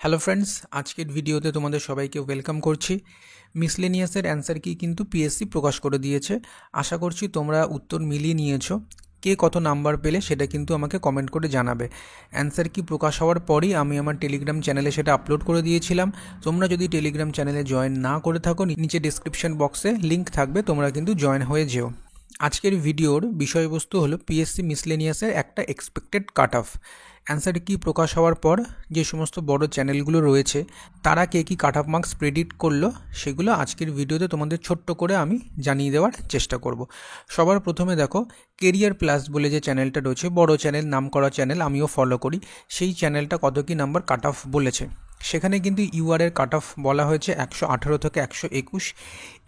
Hello friends, আজকের ভিডিওতে তোমাদের সবাইকে ওয়েলকাম করছি। মিসলেনিয়াসের অ্যান্সার কি কিন্তু পিএসসি প্রকাশ করে দিয়েছে। আশা করছি তোমরা উত্তর মিলিয়ে নিয়েছো। কে কত নাম্বার পেলে সেটা কিন্তু আমাকে কমেন্ট করে জানাবে। অ্যান্সার কি প্রকাশ হওয়ার পরই আমি আমার টেলিগ্রাম চ্যানেলে সেটা আপলোড করে দিয়েছিলাম। তোমরা যদি টেলিগ্রাম চ্যানেলে জয়েন না করে থাকো, নিচে ডিসক্রিপশন বক্সে লিঙ্ক থাকবে, তোমরা কিন্তু জয়েন হয়ে যেও। আজকের ভিডিওর বিষয়বস্তু হলো পিএসসি মিসলেনিয়াসের একটা এক্সপেক্টেড কাট অফ। অ্যান্সার কি প্রকাশ হওয়ার পর যে সমস্ত বড় চ্যানেলগুলো রয়েছে তারা কে কী কাট অফ মার্কস প্রেডিক্ট করলো সেগুলো আজকের ভিডিওতে তোমাদের ছোট্ট করে আমি জানিয়ে দেওয়ার চেষ্টা করব। সবার প্রথমে দেখো, কেরিয়ার প্লাস বলে যে চ্যানেলটা রয়েছে, বড় চ্যানেল, নাম করা চ্যানেল, আমিও ফলো করি, সেই চ্যানেলটা কত কী নাম্বার কাট অফ বলেছে। সেখানে কিন্তু ইউআরের কাট অফ বলা হয়েছে 118 থেকে 121,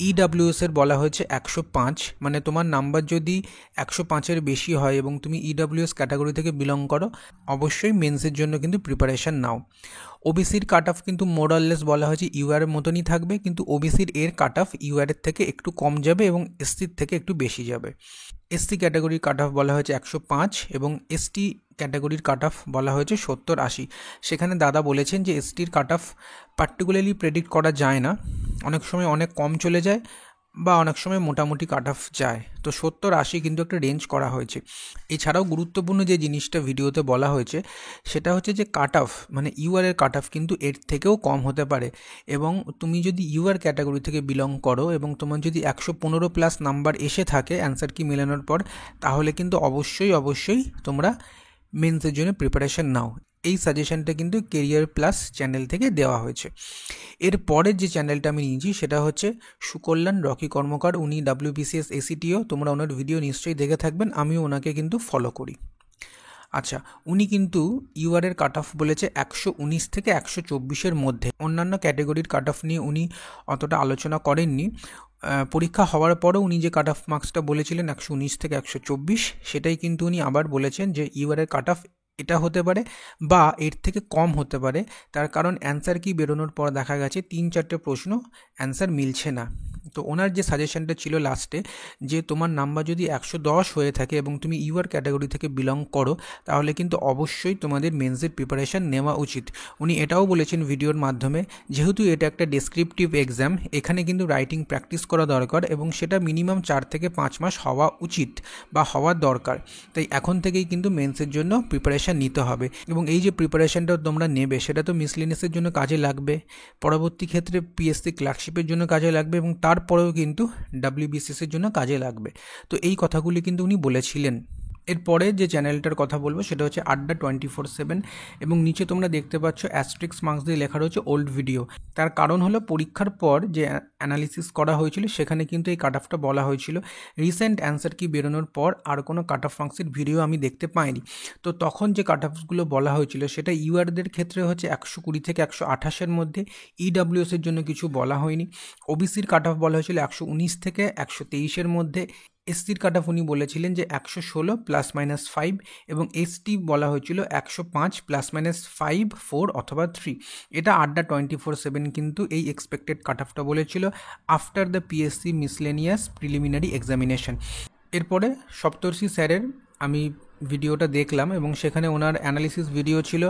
ইডাব্লিউএসের বলা হয়েছে 105। মানে তোমার নাম্বার যদি 105-এর বেশি হয় এবং তুমি ইডাব্লিউএস ক্যাটাগরি থেকে বিলং করো, অবশ্যই মেন্সের জন্য কিন্তু প্রিপারেশান নাও। ওবিসির কাট অফ কিন্তু মোরাললেস বলা হয়েছে ইউআরের মতনই থাকবে, কিন্তু ওবিসির এর কাট অফ ইউআরের থেকে একটু কম যাবে এবং এসসির থেকে একটু বেশি যাবে। এসসি ক্যাটাগরির কাট অফ বলা হয়েছে 105 এবং এসটি ক্যাটাগরির কাট অফ বলা হয়েছে 70-80। সেখানে দাদা বলেছেন যে এসটির কাট অফ পার্টিকুলারলি প্রেডিক্ট করা যায় না, অনেক সময় অনেক কম চলে যায় বা অনেক সময় মোটামুটি কাট অফ যায়। তো 70-80 কিন্তু একটা রেঞ্জ করা হয়েছে। এছাড়াও গুরুত্বপূর্ণ যে জিনিসটা ভিডিওতে বলা হয়েছে সেটা হচ্ছে যে কাট অফ মানে ইউআরের কাট অফ কিন্তু এর থেকেও কম হতে পারে। এবং তুমি যদি ইউআর ক্যাটাগরি থেকে বিলং করো এবং তোমার যদি 115+ নাম্বার এসে থাকে অ্যান্সার কি মেলানোর পর, তাহলে কিন্তু অবশ্যই তোমরা মেন্সের জন্য প্রিপারেশন নাও। এই সাজেশনটা কিন্তু কেরিয়ার প্লাস চ্যানেল থেকে দেওয়া হয়েছে। এর পরের যে চ্যানেলটা আমি নিয়েছি সেটা হচ্ছে সুকল্যাণ রকি কর্মকার, উনি WBCS ACTO, তোমরা ওনার ভিডিও নিশ্চয়ই দেখে থাকবেন, আমিও ওনাকে কিন্তু ফলো করি। আচ্ছা, উনি কিন্তু ইউআরের কাট অফ বলেছে 119 থেকে 124-এর মধ্যে। অন্যান্য ক্যাটাগরির কাট অফ নিয়ে উনি অতটা আলোচনা করেননি। পরীক্ষা হওয়ার পরেও উনি যে কাট অফ মার্কসটা বলেছিলেন 119 থেকে 124, সেটাই কিন্তু উনি আবার বলেছেন যে ইউআরের কাট অফ এটা হতে পারে বা এর থেকে কম হতে পারে। তার কারণ অ্যান্সার কি বেরোনোর পর দেখা গেছে 3-4টে প্রশ্ন অ্যান্সার মিলছে না। তো ওনার যে সাজেশনটা ছিল লাস্টে, যে তোমার নাম্বার যদি 110 হয়ে থাকে এবং তুমি ইউআর ক্যাটাগরি থেকে বিলং করো, তাহলে কিন্তু অবশ্যই তোমাদের মেন্সের প্রিপারেশান নেওয়া উচিত। উনি এটাও বলেছেন ভিডিওর মাধ্যমে, যেহেতু এটা একটা ডেসক্রিপটিভ এক্সাম, এখানে কিন্তু রাইটিং প্র্যাকটিস করা দরকার এবং সেটা মিনিমাম 4 থেকে 5 মাস হওয়া উচিত বা হওয়ার দরকার। তাই এখন থেকেই কিন্তু মেন্সের জন্য প্রিপারেশান নিতে হবে এবং এই যে প্রিপারেশানটা তোমরা নেবে সেটা তো মিসলেনিয়াসের জন্য কাজে লাগবে, পরবর্তী ক্ষেত্রে পিএসসি ক্লার্কশিপের জন্য কাজে লাগবে এবং তারপরেও কিন্তু WBCS-এর জন্য কাজে লাগবে। তো এই কথাগুলি কিন্তু উনি বলেছিলেন। এরপরে যে চ্যানেলটার কথা বলবো সেটা হচ্ছে আড্ডা 24/7 এবং নিচে তোমরা দেখতে পাচ্ছ অ্যাস্ট্রিক্স মার্কস দিয়ে লেখা রয়েছে ওল্ড ভিডিও। তার কারণ হলো পরীক্ষার পর যে অ্যানালিসিস করা হয়েছিল সেখানে কিন্তু এই কাট অফটা বলা হয়েছিল। রিসেন্ট অ্যান্সার কি বেরোনোর পর আর কোনো কাট অফ মার্কসের ভিডিও আমি দেখতে পাইনি। তো তখন যে কাট অফগুলো বলা হয়েছিল সেটা ইউআরদের ক্ষেত্রে হচ্ছে 120 থেকে 128-এর মধ্যে, ইডাব্লিউএসের জন্য কিছু বলা হয়নি। ওবিসির কাট অফ বলা হয়েছিল 119 থেকে 123-এর মধ্যে। এসসির কাট অফ উনি বলেছিলেন যে 116 ±5 এবং এসটি বলা হয়েছিল 105 ±5, 4 অথবা 3। এটা আড্ডা 24/7 কিন্তু এই এক্সপেক্টেড কাট অফটা বলেছিল after the PSC miscellaneous preliminary examination. এরপরে সপ্তর্ষি স্যারের আমি ভিডিওটা দেখলাম এবং সেখানে ওনার অ্যানালিসিস ভিডিও ছিল।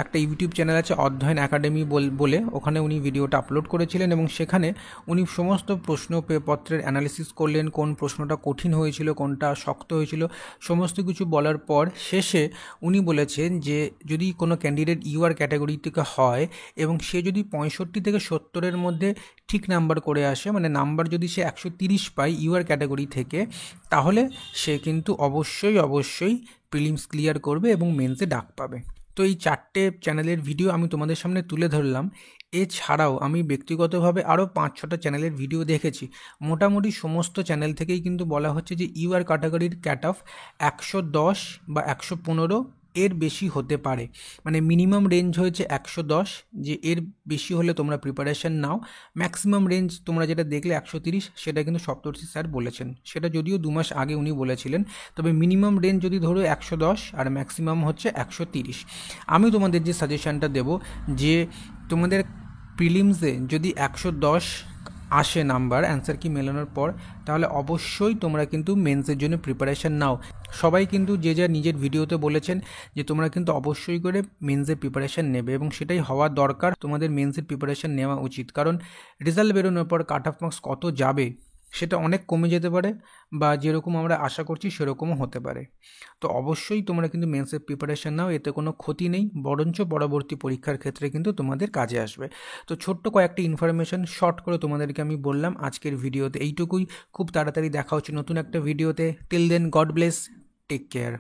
একটা ইউটিউব চ্যানেল আছে অধ্যয়ন একাডেমি বলে, ওখানে উনি ভিডিওটা আপলোড করেছিলেন এবং সেখানে উনি সমস্ত প্রশ্নপত্রের অ্যানালিসিস করলেন, কোন প্রশ্নটা কঠিন হয়েছিল, কোনটা শক্ত হয়েছিল, সমস্ত কিছু বলার পর শেষে উনি বলেছেন যে যদি কোনো ক্যান্ডিডেট ইউআর ক্যাটাগরি থেকে হয় এবং সে যদি 65 থেকে 70-এর মধ্যে ঠিক নাম্বার করে আসে, মানে নাম্বার যদি সে 130 পায় ইউআর ক্যাটাগরি থেকে, তাহলে সে কিন্তু অবশ্যই প্রিলিমস ক্লিয়ার করবে এবং মেন্সে ডাক পাবে। তো এই 4টে চ্যানেলের ভিডিও আমি তোমাদের সামনে তুলে ধরলাম। এছাড়াও আমি ব্যক্তিগতভাবে আরও 5-6টা চ্যানেলের ভিডিও দেখেছি। মোটামুটি সমস্ত চ্যানেল থেকেই কিন্তু বলা হচ্ছে যে ইউআর ক্যাটাগরির কাট অফ 110 বা 115 এর বেশি হতে পারে। মানে মিনিমাম রেঞ্জ হয়েছে 110, যে এর বেশি হলে তোমরা প্রিপারেশান নাও। ম্যাক্সিমাম রেঞ্জ তোমরা যেটা দেখলে 130, সেটা কিন্তু সপ্তর্ষি স্যার বলেছেন। সেটা যদিও 2 মাস আগে উনি বলেছিলেন, তবে মিনিমাম রেঞ্জ যদি ধরো 110 আর ম্যাক্সিমাম হচ্ছে 130। আমি তোমাদের যে সাজেশানটা দেব, যে তোমাদের প্রিলিমসে যদি 110 আসে নাম্বার অ্যান্সার কি মেলানোর পর, তাহলে অবশ্যই তোমরা কিন্তু মেন্সের জন্য প্রিপারেশান নাও। সবাই কিন্তু যে যা নিজের ভিডিওতে বলেছেন যে তোমরা কিন্তু অবশ্যই করে মেন্সের প্রিপারেশান নেবে, এবং সেটাই হওয়া দরকার। তোমাদের মেন্সের প্রিপারেশান নেওয়া উচিত, কারণ রেজাল্ট বেরোনোর পর কাট অফ মার্কস কত যাবে সেটা অনেক কমে যেতে পারে, বা যেরকম আমরা আশা করছি সেরকমও হতে পারে। তো অবশ্যই তোমরা কিন্তু মেন্সের প্রিপারেশান নাও, এতে কোনো ক্ষতি নেই, বরঞ্চ পরবর্তী পরীক্ষার ক্ষেত্রে কিন্তু তোমাদের কাজে আসবে। তো ছোট্ট কয়েকটি ইনফরমেশন শর্ট করে তোমাদেরকে আমি বললাম আজকের ভিডিওতে, এইটুকুই। খুব তাড়াতাড়ি দেখা হচ্ছে নতুন একটা ভিডিওতে। Till then, God bless, take care.